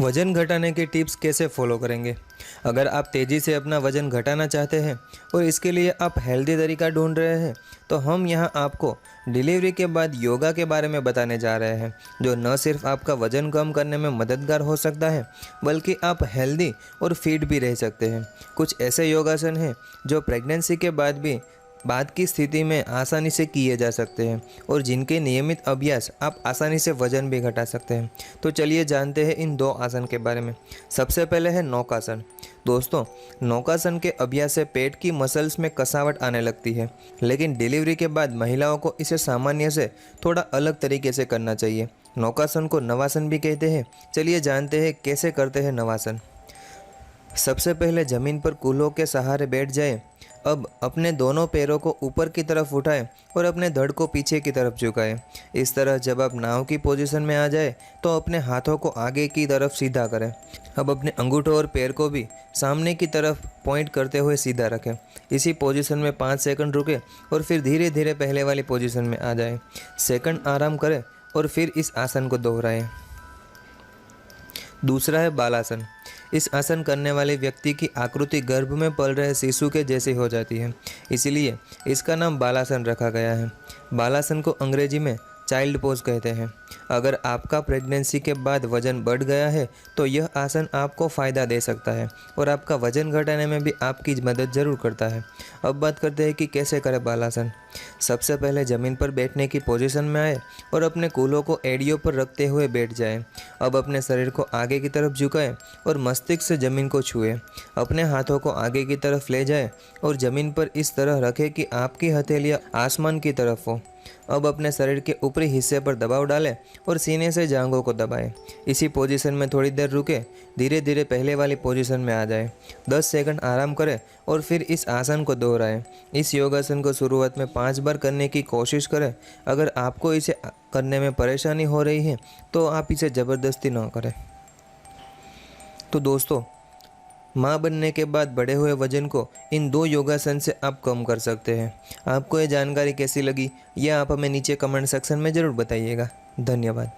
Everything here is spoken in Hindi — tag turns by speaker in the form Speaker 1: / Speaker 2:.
Speaker 1: वज़न घटाने के टिप्स कैसे फॉलो करेंगे। अगर आप तेज़ी से अपना वज़न घटाना चाहते हैं और इसके लिए आप हेल्दी तरीका ढूंढ रहे हैं, तो हम यहाँ आपको डिलीवरी के बाद योगा के बारे में बताने जा रहे हैं, जो न सिर्फ आपका वज़न कम करने में मददगार हो सकता है, बल्कि आप हेल्दी और फिट भी रह सकते हैं। कुछ ऐसे योगासन हैं जो प्रेगनेंसी के बाद की स्थिति में आसानी से किए जा सकते हैं और जिनके नियमित अभ्यास आप आसानी से वजन भी घटा सकते हैं। तो चलिए जानते हैं इन 2 आसन के बारे में। सबसे पहले है नौकासन। दोस्तों, नौकासन के अभ्यास से पेट की मसल्स में कसावट आने लगती है, लेकिन डिलीवरी के बाद महिलाओं को इसे सामान्य से थोड़ा अलग तरीके से करना चाहिए। नौकासन को नवासन भी कहते हैं। चलिए जानते हैं कैसे करते हैं नवासन। सबसे पहले ज़मीन पर कूल्हों के सहारे बैठ जाएं। अब अपने दोनों पैरों को ऊपर की तरफ उठाएं और अपने धड़ को पीछे की तरफ झुकाएं। इस तरह जब आप नाव की पोजीशन में आ जाए तो अपने हाथों को आगे की तरफ सीधा करें। अब अपने अंगूठों और पैर को भी सामने की तरफ पॉइंट करते हुए सीधा रखें। इसी पोजीशन में 5 सेकंड रुकें और फिर धीरे धीरे पहले वाली पोजीशन में आ जाएं। सेकंड आराम करें और फिर इस आसन को दोहराएं। दूसरा है बालासन। इस आसन करने वाले व्यक्ति की आकृति गर्भ में पल रहे शिशु के जैसी हो जाती है, इसलिए इसका नाम बालासन रखा गया है। बालासन को अंग्रेजी में चाइल्ड पोज कहते हैं। अगर आपका प्रेगनेंसी के बाद वजन बढ़ गया है तो यह आसन आपको फ़ायदा दे सकता है और आपका वजन घटाने में भी आपकी मदद ज़रूर करता है। अब बात करते हैं कि कैसे करें बालासन। सबसे पहले ज़मीन पर बैठने की पोजीशन में आए और अपने कूल्हों को एड़ियों पर रखते हुए बैठ जाएं। अब अपने शरीर को आगे की तरफ झुकाएं और मस्तिष्क से ज़मीन को छुएं। अपने हाथों को आगे की तरफ ले जाएं और ज़मीन पर इस तरह रखें कि आपकी हथेलियाँ आसमान की तरफ हो। अब अपने शरीर के ऊपरी हिस्से पर दबाव डालें और सीने से जांघों को दबाएं। इसी पोजीशन में थोड़ी देर रुकें, धीरे धीरे पहले वाली पोजीशन में आ जाएं। 10 सेकंड आराम करें और फिर इस आसन को दोहराएं। इस योगासन को शुरुआत में 5 बार करने की कोशिश करें। अगर आपको इसे करने में परेशानी हो रही है तो आप इसे ज़बरदस्ती न करें। तो दोस्तों, माँ बनने के बाद बढ़े हुए वजन को इन 2 योगासन से आप कम कर सकते हैं। आपको ये जानकारी कैसी लगी, यह आप हमें नीचे कमेंट सेक्शन में ज़रूर बताइएगा। धन्यवाद।